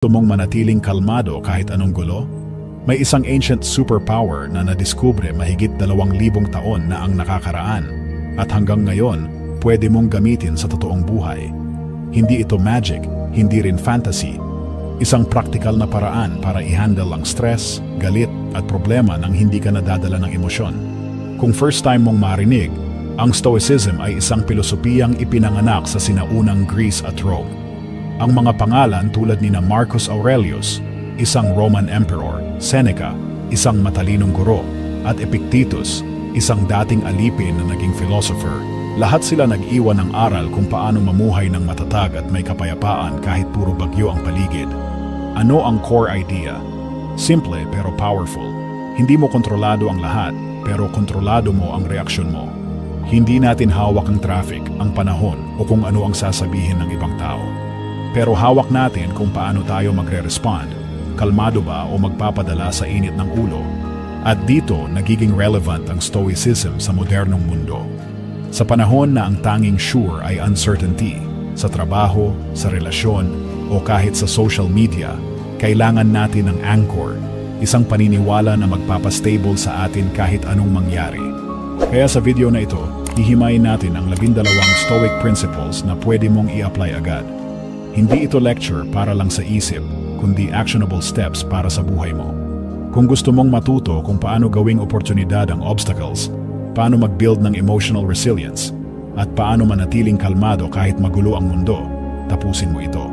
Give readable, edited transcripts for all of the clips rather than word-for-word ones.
Gusto mong manatiling kalmado kahit anong gulo? May isang ancient superpower na nadiskubre mahigit 2,000 taon na ang nakakaraan at hanggang ngayon pwede mong gamitin sa totoong buhay. Hindi ito magic, hindi rin fantasy. Isang praktikal na paraan para i-handle ang stress, galit at problema nang hindi ka nadadala ng emosyon. Kung first time mong marinig, ang Stoicism ay isang pilosopiyang ipinanganak sa sinaunang Greece at Rome. Ang mga pangalan tulad ni Marcus Aurelius, isang Roman emperor, Seneca, isang matalinong guro, at Epictetus, isang dating alipin na naging philosopher, lahat sila nag-iwan ng aral kung paano mamuhay ng matatag at may kapayapaan kahit puro bagyo ang paligid. Ano ang core idea? Simple pero powerful. Hindi mo kontrolado ang lahat, pero kontrolado mo ang reaksyon mo. Hindi natin hawak ang traffic, ang panahon, o kung ano ang sasabihin ng ibang tao. Pero hawak natin kung paano tayo magre-respond, kalmado ba o magpapadala sa init ng ulo. At dito, nagiging relevant ang Stoicism sa modernong mundo. Sa panahon na ang tanging sure ay uncertainty, sa trabaho, sa relasyon, o kahit sa social media, kailangan natin ng anchor, isang paniniwala na magpapastable sa atin kahit anong mangyari. Kaya sa video na ito, hihimayin natin ang 12 Stoic principles na pwede mong i-apply agad. Hindi ito lecture para lang sa isip, kundi actionable steps para sa buhay mo. Kung gusto mong matuto kung paano gawing oportunidad ang obstacles, paano mag-build ng emotional resilience, at paano manatiling kalmado kahit magulo ang mundo, tapusin mo ito.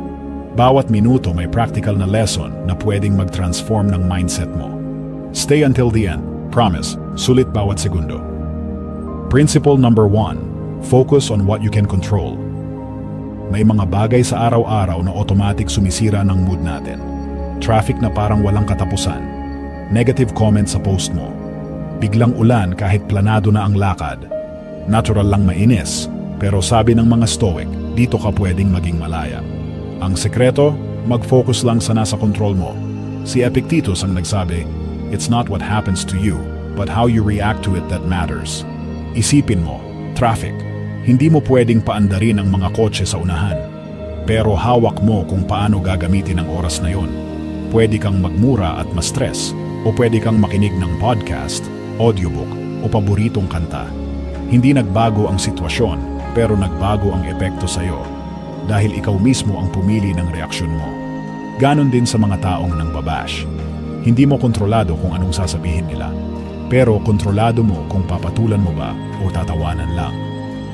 Bawat minuto may practical na lesson na pwedeng mag-transform ng mindset mo. Stay until the end. Promise, sulit bawat segundo. Principle number 1. Focus on what you can control. May mga bagay sa araw-araw na automatic sumisira ng mood natin. Traffic na parang walang katapusan. Negative comments sa post mo. Biglang ulan kahit planado na ang lakad. Natural lang mainis, pero sabi ng mga Stoic, dito ka pwedeng maging malaya. Ang sekreto, mag-focus lang sa nasa control mo. Si Epictetus ang nagsabi, "It's not what happens to you, but how you react to it that matters." Isipin mo, traffic. Hindi mo pwedeng paandarin ang mga kotse sa unahan. Pero hawak mo kung paano gagamitin ang oras na yon. Pwede kang magmura at ma-stress, o pwede kang makinig ng podcast, audiobook, o paboritong kanta. Hindi nagbago ang sitwasyon, pero nagbago ang epekto sa'yo. Dahil ikaw mismo ang pumili ng reaksyon mo. Ganon din sa mga taong nang babash. Hindi mo kontrolado kung anong sasabihin nila. Pero kontrolado mo kung papatulan mo ba o tatawanan lang.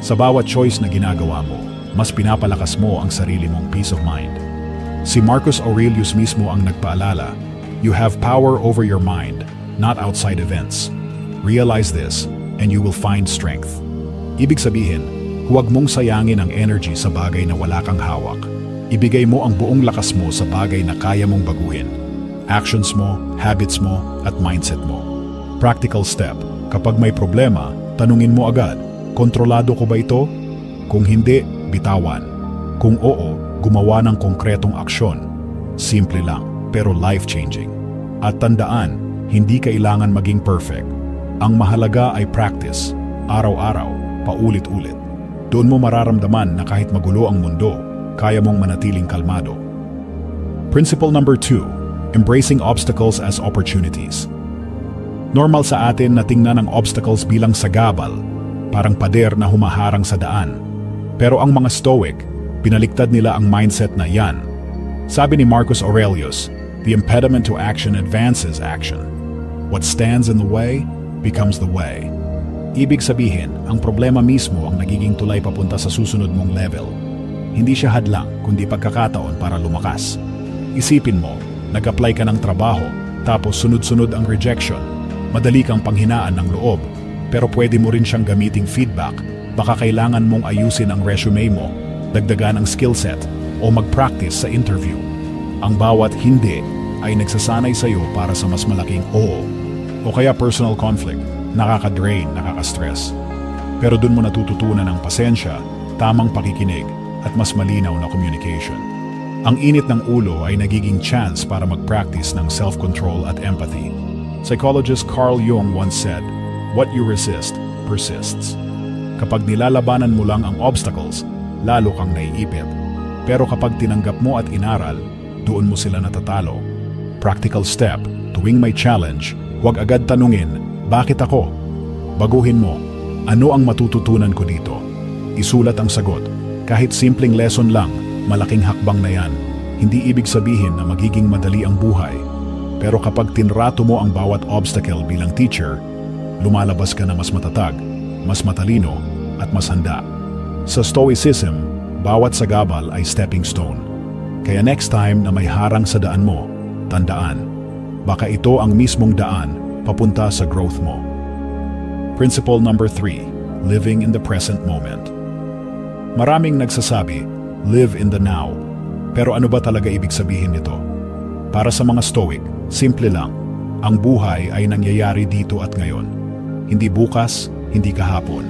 Sa bawat choice na ginagawa mo, mas pinapalakas mo ang sarili mong peace of mind. Si Marcus Aurelius mismo ang nagpaalala, "You have power over your mind, not outside events. Realize this, and you will find strength." Ibig sabihin, huwag mong sayangin ang energy sa bagay na wala kang hawak. Ibigay mo ang buong lakas mo sa bagay na kaya mong baguhin. Actions mo, habits mo, at mindset mo. Practical step, kapag may problema, tanungin mo agad, kontrolado ko ba ito? Kung hindi, bitawan. Kung oo, gumawa ng konkretong aksyon. Simple lang, pero life-changing. At tandaan, hindi kailangan maging perfect. Ang mahalaga ay practice, araw-araw, paulit-ulit. Doon mo mararamdaman na kahit magulo ang mundo, kaya mong manatiling kalmado. Principle number 2, embracing obstacles as opportunities. Normal sa atin na tingnan ang obstacles bilang sagabal, parang pader na humaharang sa daan. Pero ang mga Stoic, pinaliktad nila ang mindset na yan. Sabi ni Marcus Aurelius, "The impediment to action advances action. What stands in the way becomes the way." Ibig sabihin, ang problema mismo ang nagiging tulay papunta sa susunod mong level. Hindi siya hadlang, kundi pagkakataon para lumakas. Isipin mo, nag-apply ka ng trabaho, tapos sunod-sunod ang rejection. Madali kang panghinaan ng loob, pero pwede mo rin siyang gamiting feedback. Baka kailangan mong ayusin ang resume mo, dagdagan ang skill set, o mag-practice sa interview. Ang bawat hindi ay nagsasanay sa'yo para sa mas malaking oo. O kaya personal conflict, nakaka-drain, nakaka-stress. Pero dun mo natututunan ang pasensya, tamang pakikinig, at mas malinaw na communication. Ang init ng ulo ay nagiging chance para mag-practice ng self-control at empathy. Psychologist Carl Jung once said, "What you resist, persists." Kapag nilalabanan mo lang ang obstacles, lalo kang naiipit. Pero kapag tinanggap mo at inaral, doon mo sila natatalo. Practical step, tuwing may challenge, huwag agad tanungin, bakit ako? Baguhin mo, ano ang matututunan ko dito? Isulat ang sagot. Kahit simpleng lesson lang, malaking hakbang na yan. Hindi ibig sabihin na magiging madali ang buhay. Pero kapag tinrato mo ang bawat obstacle bilang teacher, lumalabas ka na mas matatag, mas matalino, at mas handa. Sa Stoicism, bawat sagabal ay stepping stone. Kaya next time na may harang sa daan mo, tandaan, baka ito ang mismong daan papunta sa growth mo. Principle number 3, living in the present moment. Maraming nagsasabi, live in the now. Pero ano ba talaga ibig sabihin nito? Para sa mga Stoic, simple lang. Ang buhay ay nangyayari dito at ngayon. Hindi bukas, hindi kahapon.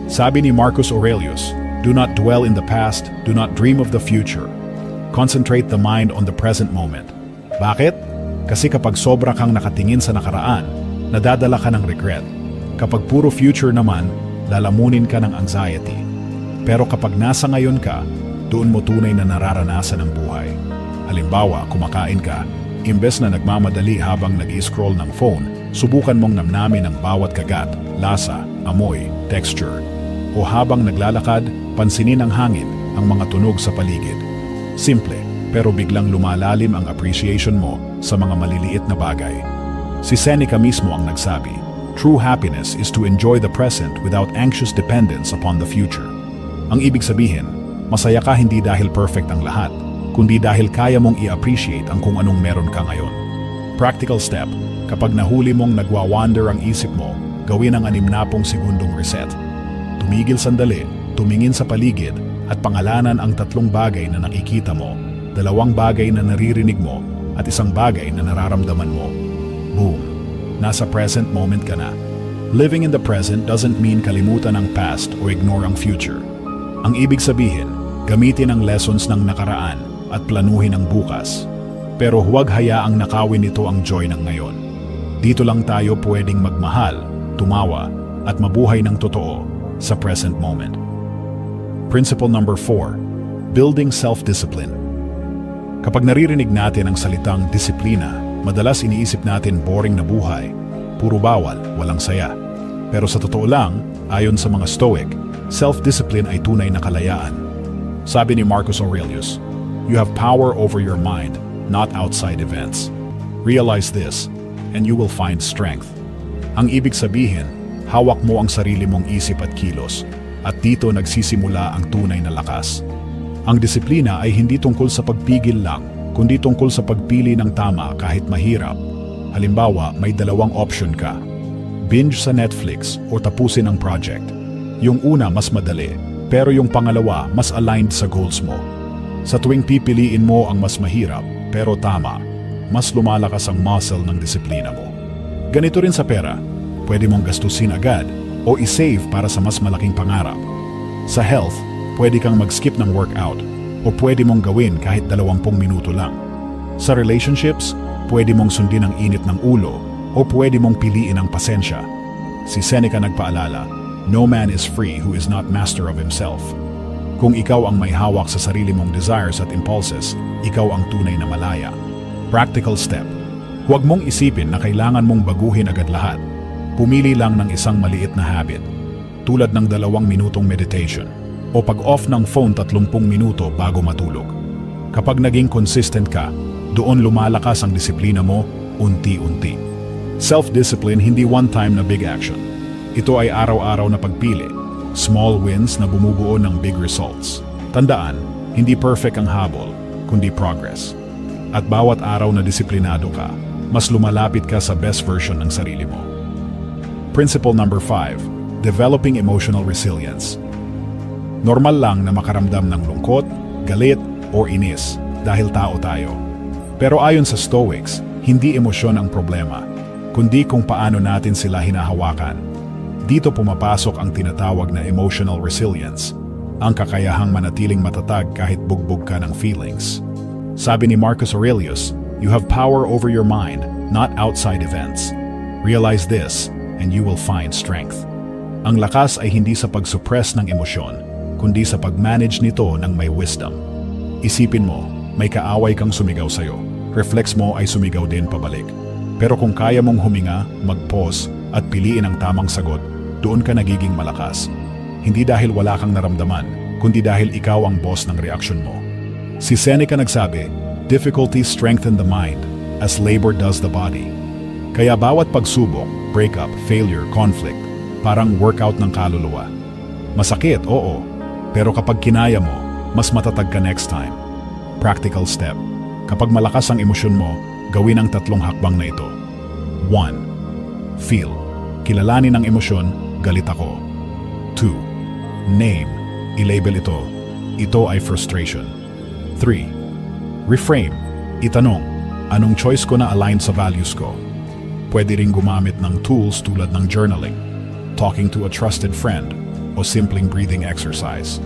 Sabi ni Marcus Aurelius, do not dwell in the past, do not dream of the future. Concentrate the mind on the present moment. Bakit? Kasi kapag sobra kang nakatingin sa nakaraan, nadadala ka ng regret. Kapag puro future naman, lalamunin ka ng anxiety. Pero kapag nasa ngayon ka, doon mo tunay na nararanasan ang buhay. Halimbawa, kumakain ka, imbes na nagmamadali habang nag-i-scroll ng phone, subukan mong namnamin ang bawat kagat, lasa, amoy, texture. O habang naglalakad, pansinin ang hangin, ang mga tunog sa paligid. Simple, pero biglang lumalalim ang appreciation mo sa mga maliliit na bagay. Si Seneca mismo ang nagsabi, true happiness is to enjoy the present without anxious dependence upon the future. Ang ibig sabihin, masaya ka hindi dahil perfect ang lahat, kundi dahil kaya mong i-appreciate ang kung anong meron ka ngayon. Practical step, kapag nahuli mong nagwa-wander ang isip mo, gawin ang 60 segundong reset. Tumigil sandali, tumingin sa paligid, at pangalanan ang 3 bagay na nakikita mo, 2 bagay na naririnig mo, at 1 bagay na nararamdaman mo. Boom! Nasa present moment ka na. Living in the present doesn't mean kalimutan ang past o ignore ang future. Ang ibig sabihin, gamitin ang lessons ng nakaraan at planuhin ang bukas. Pero huwag hayaang nakawin nito ang joy ng ngayon. Dito lang tayo pwedeng magmahal, tumawa, at mabuhay ng totoo sa present moment. Principle number 4, building self-discipline. Kapag naririnig natin ang salitang disiplina, madalas iniisip natin boring na buhay, puro bawal, walang saya. Pero sa totoo lang, ayon sa mga Stoic, self-discipline ay tunay na kalayaan. Sabi ni Marcus Aurelius, you have power over your mind, not outside events. Realize this, and you will find strength. Ang ibig sabihin, hawak mo ang sarili mong isip at kilos, at dito nagsisimula ang tunay na lakas. Ang disiplina ay hindi tungkol sa pagpigil lang, kundi tungkol sa pagpili ng tama kahit mahirap. Halimbawa, may 2 option ka. Binge sa Netflix o tapusin ang project. Yung una mas madali, pero yung pangalawa mas aligned sa goals mo. Sa tuwing pipiliin mo ang mas mahirap, pero tama, mas lumalakas ang muscle ng disiplina mo. Ganito rin sa pera, pwede mong gastusin agad o i-save para sa mas malaking pangarap. Sa health, pwede kang mag-skip ng workout o pwede mong gawin kahit 20 minuto lang. Sa relationships, pwede mong sundin ang init ng ulo o pwede mong piliin ang pasensya. Si Seneca nagpaalala, no man is free who is not master of himself. Kung ikaw ang may hawak sa sarili mong desires at impulses, ikaw ang tunay na malaya. Practical step. Huwag mong isipin na kailangan mong baguhin agad lahat. Pumili lang ng isang maliit na habit, tulad ng 2 minutong meditation o pag-off ng phone 30 minuto bago matulog. Kapag naging consistent ka, doon lumalakas ang disiplina mo unti-unti. Self-discipline hindi one-time na big action. Ito ay araw-araw na pagpili, small wins na bumubuo ng big results. Tandaan, hindi perfect ang habol, kundi progress. At bawat araw na disiplinado ka, mas lumalapit ka sa best version ng sarili mo. Principle number 5, developing emotional resilience. Normal lang na makaramdam ng lungkot, galit, o inis dahil tao tayo. Pero ayon sa Stoics, hindi emosyon ang problema, kundi kung paano natin sila hinahawakan. Dito pumapasok ang tinatawag na emotional resilience, ang kakayahang manatiling matatag kahit bugbog ka ng feelings. Sabi ni Marcus Aurelius, you have power over your mind, not outside events. Realize this, and you will find strength. Ang lakas ay hindi sa pag-suppress ng emosyon, kundi sa pag-manage nito ng may wisdom. Isipin mo, may kaaway kang sumigaw sa'yo. Reflex mo ay sumigaw din pabalik. Pero kung kaya mong huminga, mag-pause at piliin ang tamang sagot, doon ka nagiging malakas. Hindi dahil wala kang naramdaman, kundi dahil ikaw ang boss ng reaksyon mo. Si Seneca nagsabi, difficulties strengthen the mind as labor does the body. Kaya bawat pagsubok, breakup, failure, conflict, parang workout ng kaluluwa. Masakit, oo, pero kapag kinaya mo, mas matatag ka next time. Practical step. Kapag malakas ang emosyon mo, gawin ang 3 hakbang na ito. 1. Feel. Kilalanin ang emosyon, galit ako. 2. Name. I-label ito. Ito ay frustration. 3. Reframe. Itanong, anong choice ko na align sa values ko? Pwede ring gumamit ng tools tulad ng journaling, talking to a trusted friend, o simpleng breathing exercise.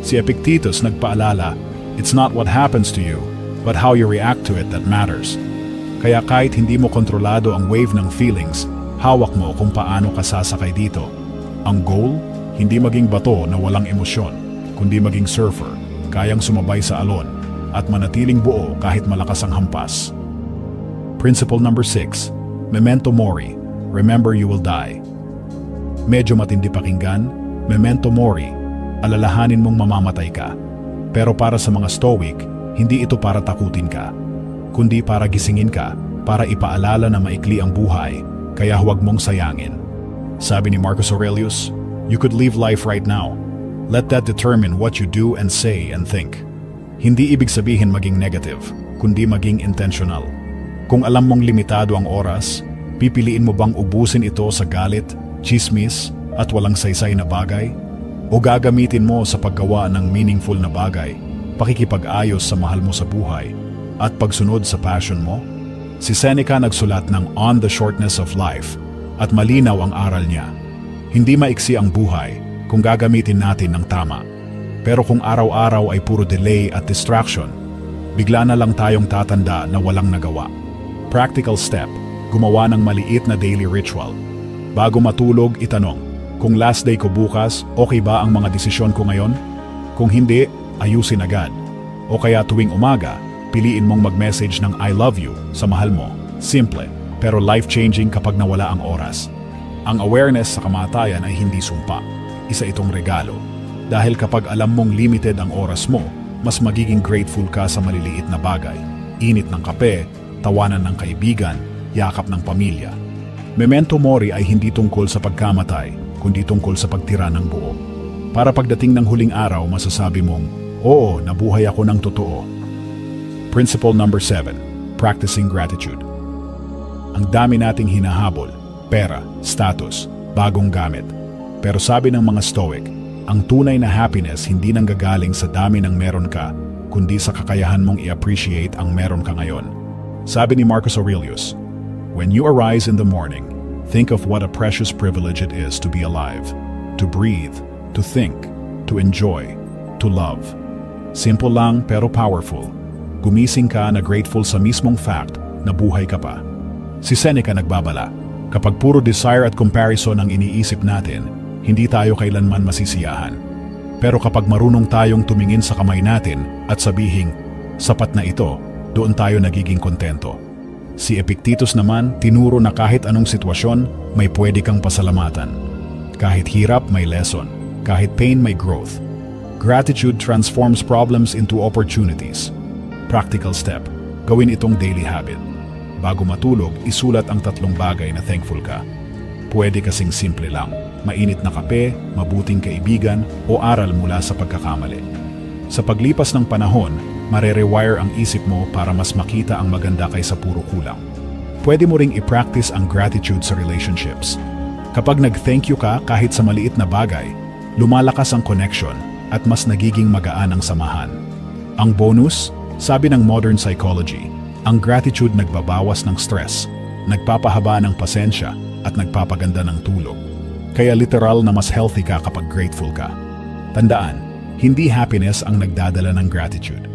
Si Epictetus nagpaalala, it's not what happens to you, but how you react to it that matters. Kaya kahit hindi mo kontrolado ang wave ng feelings, hawak mo kung paano ka sasakay dito. Ang goal, hindi maging bato na walang emosyon, kundi maging surfer, kayang sumabay sa alon, at manatiling buo kahit malakas ang hampas. Principle number 6. Memento mori. Remember you will die. Medyo matindi pakinggan, memento mori. Alalahanin mong mamamatay ka. Pero para sa mga stoic, hindi ito para takutin ka, kundi para gisingin ka, para ipaalala na maikli ang buhay, kaya huwag mong sayangin. Sabi ni Marcus Aurelius, you could live life right now. Let that determine what you do and say and think. Hindi ibig sabihin maging negative, kundi maging intentional. Kung alam mong limitado ang oras, pipiliin mo bang ubusin ito sa galit, chismis, at walang saysay na bagay? O gagamitin mo sa paggawa ng meaningful na bagay, pakikipag-ayos sa mahal mo sa buhay, at pagsunod sa passion mo? Si Seneca nagsulat ng On the Shortness of Life, at malinaw ang aral niya. Hindi maiksi ang buhay kung gagamitin natin ng tama. Pero kung araw-araw ay puro delay at distraction, bigla na lang tayong tatanda na walang nagawa. Practical step, gumawa ng maliit na daily ritual. Bago matulog, itanong, kung last day ko bukas, okay ba ang mga desisyon ko ngayon? Kung hindi, ayusin agad. O kaya tuwing umaga, piliin mong mag-message ng I love you sa mahal mo. Simple, pero life-changing kapag nawala ang oras. Ang awareness sa kamatayan ay hindi sumpa. Isa itong regalo. Dahil kapag alam mong limited ang oras mo, mas magiging grateful ka sa maliliit na bagay. Init ng kape, tawanan ng kaibigan, yakap ng pamilya. Memento mori ay hindi tungkol sa pagkamatay, kundi tungkol sa pagtira ng buo. Para pagdating ng huling araw, masasabi mong, oo, nabuhay ako ng totoo. Principle number 7. Practicing gratitude. Ang dami nating hinahabol, pera, status, bagong gamit. Pero sabi ng mga Stoic, ang tunay na happiness hindi nanggagaling sa dami ng meron ka, kundi sa kakayahan mong i-appreciate ang meron ka ngayon. Sabi ni Marcus Aurelius, when you arise in the morning, think of what a precious privilege it is to be alive, to breathe, to think, to enjoy, to love. Simple lang pero powerful. Gumising ka na grateful sa mismong fact na buhay ka pa. Si Seneca nagbabala, kapag puro desire at comparison ang iniisip natin, hindi tayo kailanman masisiyahan. Pero kapag marunong tayong tumingin sa kamay natin at sabihing, sapat na ito, doon tayo nagiging kontento. Si Epictetus naman, tinuro na kahit anong sitwasyon, may pwede kang pasalamatan. Kahit hirap, may lesson. Kahit pain, may growth. Gratitude transforms problems into opportunities. Practical step, gawin itong daily habit. Bago matulog, isulat ang 3 bagay na thankful ka. Pwede kasing simple lang. Mainit na kape, mabuting kaibigan, o aral mula sa pagkakamali. Sa paglipas ng panahon, mare-rewire ang isip mo para mas makita ang maganda kaysa puro kulang. Pwede mo ring i-practice ang gratitude sa relationships. Kapag nag-thank you ka kahit sa maliit na bagay, lumalakas ang connection at mas nagiging magaan ang samahan. Ang bonus, sabi ng modern psychology, ang gratitude nagbabawas ng stress, nagpapahaba ng pasensya, at nagpapaganda ng tulog. Kaya literal na mas healthy ka kapag grateful ka. Tandaan, hindi happiness ang nagdadala ng gratitude.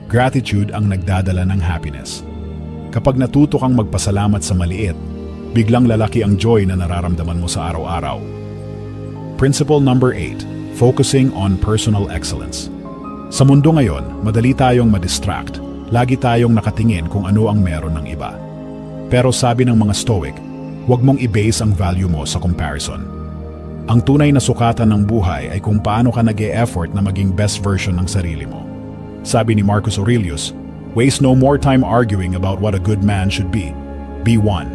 Gratitude ang nagdadala ng happiness. Kapag natuto kang magpasalamat sa maliit, biglang lalaki ang joy na nararamdaman mo sa araw-araw. Principle number 8. Focusing on personal excellence. Sa mundo ngayon, madali tayong ma-distract, Lagi tayong nakatingin kung ano ang meron ng iba. Pero sabi ng mga Stoic, huwag mong i-base ang value mo sa comparison. Ang tunay na sukatan ng buhay ay kung paano ka nag-e-effort na maging best version ng sarili mo. Sabi ni Marcus Aurelius, waste no more time arguing about what a good man should be. Be one.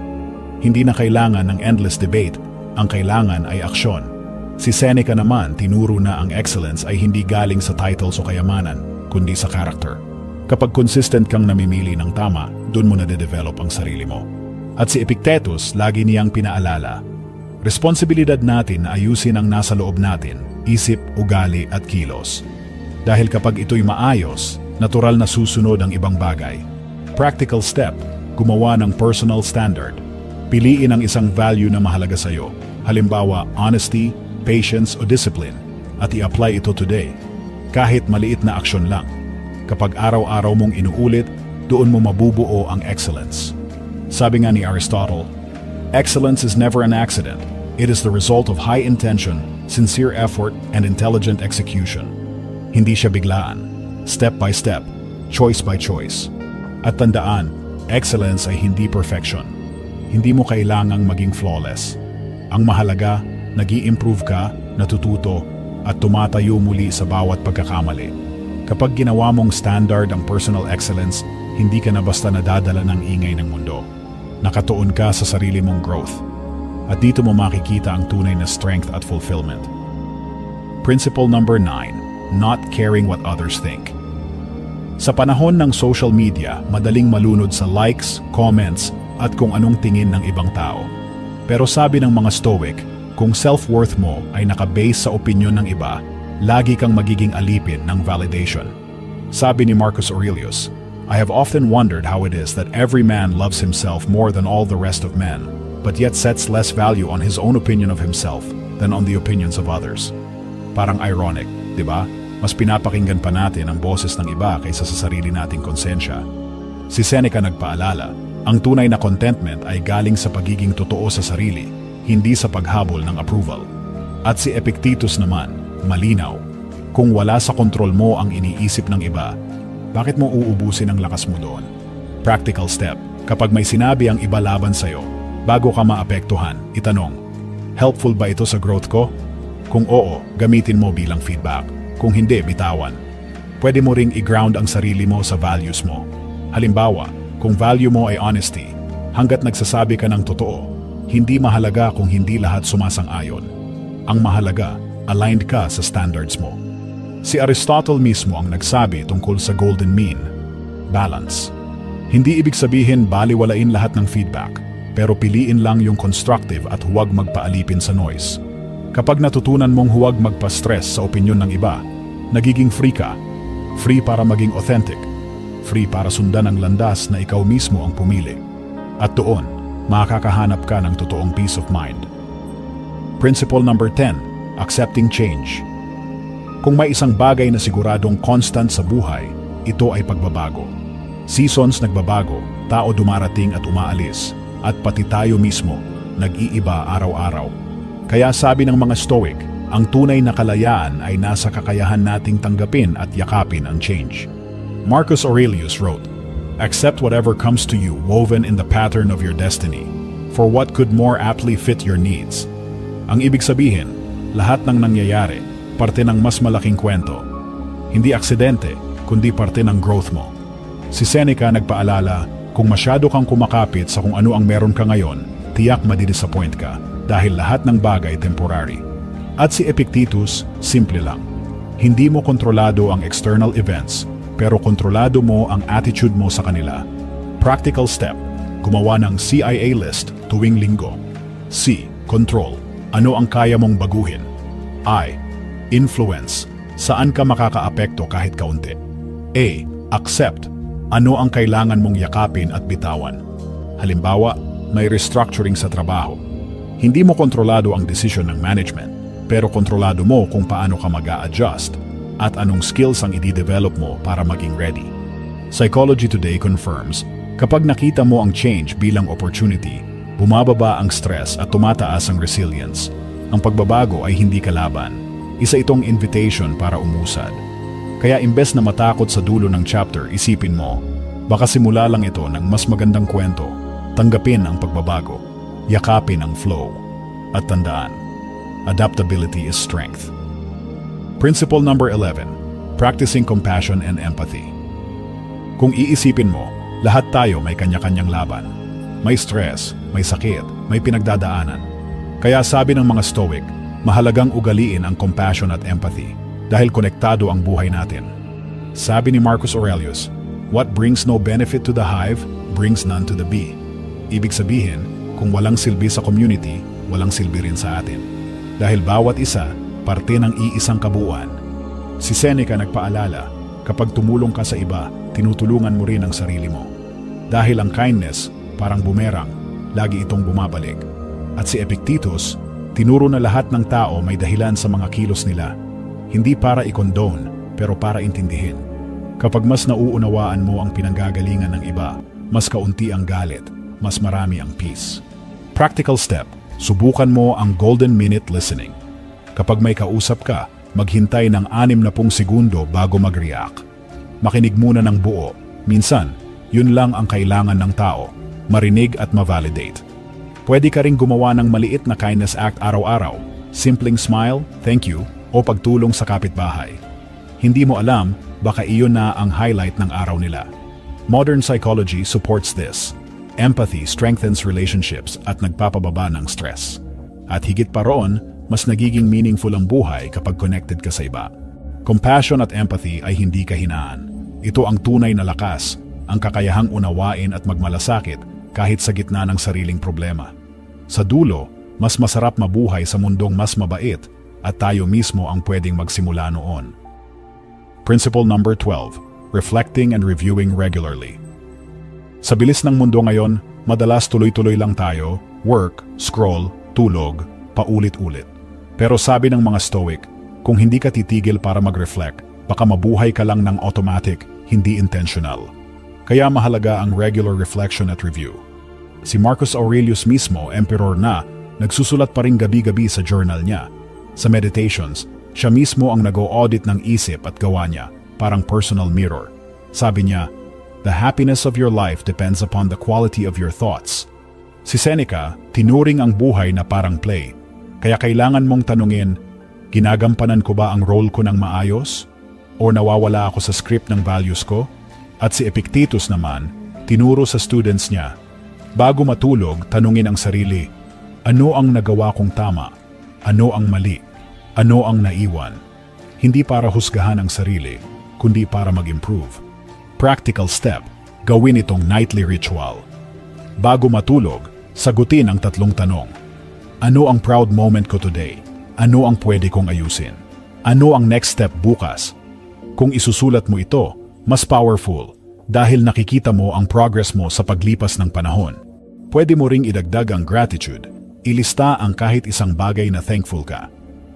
Hindi na kailangan ng endless debate, ang kailangan ay aksyon. Si Seneca naman tinuro na ang excellence ay hindi galing sa titles o kayamanan, kundi sa character. Kapag consistent kang namimili ng tama, dun mo nade-develop ang sarili mo. At si Epictetus, lagi niyang pinaalala, responsibilidad natin na ayusin ang nasa loob natin, isip, ugali at kilos. Dahil kapag ito'y maayos, natural na susunod ang ibang bagay. Practical step, gumawa ng personal standard. Piliin ang isang value na mahalaga sa iyo, halimbawa honesty, patience o discipline, at i-apply ito today. Kahit maliit na aksyon lang. Kapag araw-araw mong inuulit, doon mo mabubuo ang excellence. Sabi nga ni Aristotle, excellence is never an accident. It is the result of high intention, sincere effort, and intelligent execution. Hindi siya biglaan, step by step, choice by choice. At tandaan, excellence ay hindi perfection. Hindi mo kailangang maging flawless. Ang mahalaga, nag-i-improve ka, natututo, at tumatayo muli sa bawat pagkakamali. Kapag ginawa mong standard ang personal excellence, hindi ka na basta nadadala ng ingay ng mundo. Nakatuon ka sa sarili mong growth. At dito mo makikita ang tunay na strength at fulfillment. Principle number 9, not caring what others think. Sa panahon ng social media, madaling malunod sa likes, comments, at kung anong tingin ng ibang tao. Pero sabi ng mga Stoic, kung self-worth mo ay nakabase sa opinyon ng iba, lagi kang magiging alipin ng validation. Sabi ni Marcus Aurelius, I have often wondered how it is that every man loves himself more than all the rest of men, but yet sets less value on his own opinion of himself than on the opinions of others. Parang ironic, di ba? Mas pinapakinggan pa natin ang boses ng iba kaysa sa sarili nating konsensya. Si Seneca nagpaalala, ang tunay na contentment ay galing sa pagiging totoo sa sarili, hindi sa paghabol ng approval. At si Epictetus naman, malinaw, kung wala sa kontrol mo ang iniisip ng iba, bakit mo uubusin ang lakas mo doon? Practical step, kapag may sinabi ang iba laban sa'yo, bago ka maapektuhan, itanong, helpful ba ito sa growth ko? Kung oo, gamitin mo bilang feedback. Kung hindi, bitawan. Pwede mo ring i-ground ang sarili mo sa values mo. Halimbawa, kung value mo ay honesty, hanggat nagsasabi ka ng totoo, hindi mahalaga kung hindi lahat sumasang-ayon. Ang mahalaga, aligned ka sa standards mo. Si Aristotle mismo ang nagsabi tungkol sa golden mean, balance. Hindi ibig sabihin baliwalain lahat ng feedback, pero piliin lang yung constructive at huwag magpaalipin sa noise. Kapag natutunan mong huwag magpa-stress sa opinyon ng iba, nagiging free ka. Free para maging authentic. Free para sundan ang landas na ikaw mismo ang pumili. At doon, makakahanap ka ng totoong peace of mind. Principle number 10, accepting change. Kung may isang bagay na siguradong constant sa buhay, ito ay pagbabago. Seasons nagbabago, tao dumarating at umaalis, at pati tayo mismo, nag-iiba araw-araw. Kaya sabi ng mga Stoic, ang tunay na kalayaan ay nasa kakayahan nating tanggapin at yakapin ang change. Marcus Aurelius wrote, accept whatever comes to you woven in the pattern of your destiny, for what could more aptly fit your needs. Ang ibig sabihin, lahat ng nangyayari, parte ng mas malaking kwento. Hindi aksidente, kundi parte ng growth mo. Si Seneca nagpaalala, kung masyado kang kumakapit sa kung ano ang meron ka ngayon, tiyak madidisappoint ka dahil lahat ng bagay temporary. At si Epictetus, simple lang. Hindi mo kontrolado ang external events, pero kontrolado mo ang attitude mo sa kanila. Practical step, gumawa ng CIA list tuwing linggo. C. Control. Ano ang kaya mong baguhin? I. Influence. Saan ka makakaapekto kahit kaunti? A. Accept. Ano ang kailangan mong yakapin at bitawan? Halimbawa, may restructuring sa trabaho. Hindi mo kontrolado ang desisyon ng management, pero kontrolado mo kung paano ka mag-a-adjust at anong skills ang i-develop mo para maging ready. Psychology Today confirms, kapag nakita mo ang change bilang opportunity, bumababa ang stress at tumataas ang resilience. Ang pagbabago ay hindi kalaban. Isa itong invitation para umusad. Kaya imbes na matakot sa dulo ng chapter, isipin mo, Baka simula lang ito ng mas magandang kwento. Tanggapin ang pagbabago. Yakapin ang flow. At tandaan, adaptability is strength. Principle number 11. Practicing compassion and empathy. Kung iisipin mo, lahat tayo may kanya-kanyang laban. May stress, may sakit, may pinagdadaanan. Kaya sabi ng mga Stoic, mahalagang ugaliin ang compassion at empathy dahil konektado ang buhay natin. Sabi ni Marcus Aurelius, what brings no benefit to the hive, brings none to the bee. Ibig sabihin, kung walang silbi sa community, walang silbi rin sa atin. Dahil bawat isa, parte ng iisang kabuuan. Si Seneca nagpaalala, kapag tumulong ka sa iba, tinutulungan mo rin ang sarili mo. Dahil ang kindness, parang bumerang, lagi itong bumabalik. At si Epictetus, tinuro na lahat ng tao may dahilan sa mga kilos nila. Hindi para i-condone, pero para intindihin. Kapag mas nauunawaan mo ang pinanggagalingan ng iba, mas kaunti ang galit, mas marami ang peace. Practical step, subukan mo ang golden minute listening. Kapag may kausap ka, maghintay ng 60 segundo bago mag-react. Makinig muna ng buo. Minsan, yun lang ang kailangan ng tao, marinig at ma-validate. Pwede ka ring gumawa ng maliit na kindness act araw-araw, simpleng smile, thank you, o pagtulong sa kapitbahay. Hindi mo alam, baka iyon na ang highlight ng araw nila. Modern psychology supports this. Empathy strengthens relationships at nagpapababa ng stress. At higit pa roon, mas nagiging meaningful ang buhay kapag connected ka sa iba. Compassion at empathy ay hindi kahinaan. Ito ang tunay na lakas, ang kakayahang unawain at magmalasakit kahit sa gitna ng sariling problema. Sa dulo, mas masarap mabuhay sa mundong mas mabait at tayo mismo ang pwedeng magsimula noon. Principle number 12. Reflecting and reviewing regularly. Sa bilis ng mundo ngayon, madalas tuloy-tuloy lang tayo, work, scroll, tulog, paulit-ulit. Pero sabi ng mga Stoic, kung hindi ka titigil para mag-reflect, baka mabuhay ka lang ng automatic, hindi intentional. Kaya mahalaga ang regular reflection at review. Si Marcus Aurelius mismo, emperor na, nagsusulat pa rin gabi-gabi sa journal niya. Sa meditations, siya mismo ang nag-o-audit ng isip at gawa niya, parang personal mirror. Sabi niya, the happiness of your life depends upon the quality of your thoughts. Si Seneca, tinuring ang buhay na parang play. Kaya kailangan mong tanungin, ginagampanan ko ba ang role ko ng maayos? O nawawala ako sa script ng values ko? At si Epictetus naman, tinuro sa students niya, bago matulog, tanungin ang sarili, ano ang nagawa kong tama? Ano ang mali? Ano ang naiwan? Hindi para husgahan ang sarili, kundi para mag-improve. Practical step, gawin itong nightly ritual. Bago matulog, sagutin ang 3 tanong. Ano ang proud moment ko today? Ano ang pwede kong ayusin? Ano ang next step bukas? Kung isusulat mo ito, mas powerful dahil nakikita mo ang progress mo sa paglipas ng panahon. Pwede mo ring idagdag ang gratitude. Ilista ang kahit isang bagay na thankful ka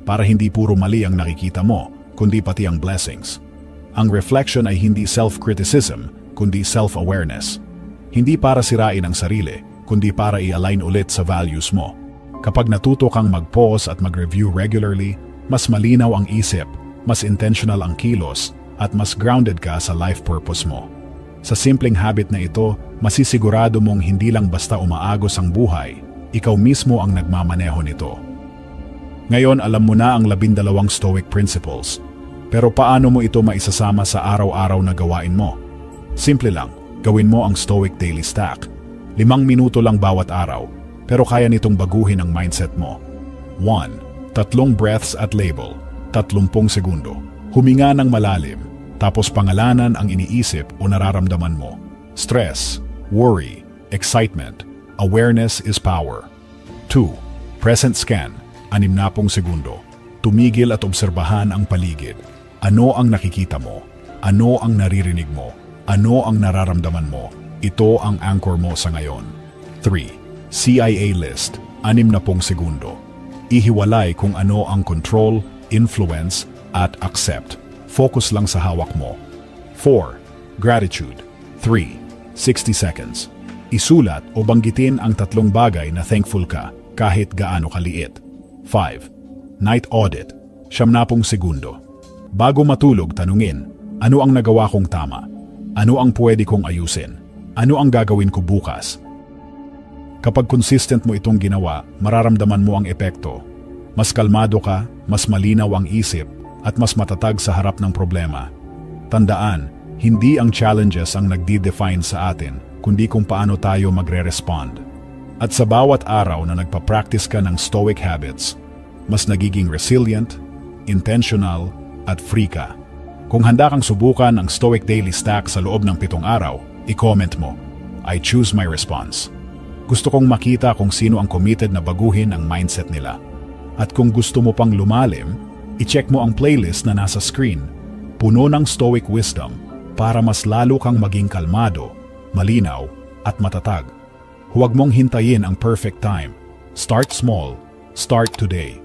para hindi puro mali ang nakikita mo, kundi pati ang blessings. Ang reflection ay hindi self-criticism, kundi self-awareness. Hindi para sirain ang sarili, kundi para i-align ulit sa values mo. Kapag natuto kang mag-pause at mag-review regularly, mas malinaw ang isip, mas intentional ang kilos, at mas grounded ka sa life purpose mo. Sa simpleng habit na ito, masisigurado mong hindi lang basta umaagos ang buhay, ikaw mismo ang nagmamaneho nito. Ngayon alam mo na ang 12 Stoic principles. Pero paano mo ito maisasama sa araw-araw na gawain mo? Simple lang, gawin mo ang Stoic Daily Stack. 5 minuto lang bawat araw, pero kaya nitong baguhin ang mindset mo. 1. 3 breaths at label, 30 segundo. Huminga ng malalim, tapos pangalanan ang iniisip o nararamdaman mo. Stress, worry, excitement, awareness is power. 2. Present scan, 60 segundo. Tumigil at obserbahan ang paligid. Ano ang nakikita mo? Ano ang naririnig mo? Ano ang nararamdaman mo? Ito ang anchor mo sa ngayon. 3. CIA list, 60 segundo. Ihiwalay kung ano ang control, influence, at accept. Focus lang sa hawak mo. 4. Gratitude. 3. 60 seconds. Isulat o banggitin ang 3 bagay na thankful ka kahit gaano kaliit. 5. Night audit. 70 segundo. Bago matulog, tanungin, ano ang nagawa kong tama? Ano ang pwede kong ayusin? Ano ang gagawin ko bukas? Kapag consistent mo itong ginawa, mararamdaman mo ang epekto. Mas kalmado ka, mas malinaw ang isip, at mas matatag sa harap ng problema. Tandaan, hindi ang challenges ang nagdi-define sa atin, kundi kung paano tayo magre-respond. At sa bawat araw na nagpa-practice ka ng Stoic habits, mas nagiging resilient, intentional, at free ka. Kung handa kang subukan ang Stoic Daily Stack sa loob ng 7 araw, i-comment mo, I choose my response. Gusto kong makita kung sino ang committed na baguhin ang mindset nila. At kung gusto mo pang lumalim, i-check mo ang playlist na nasa screen, puno ng Stoic wisdom para mas lalo kang maging kalmado, malinaw, at matatag. Huwag mong hintayin ang perfect time. Start small. Start today.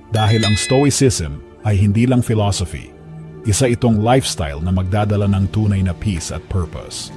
Dahil ang Stoicism ay hindi lang philosophy. Isa itong lifestyle na magdadala ng tunay na peace at purpose.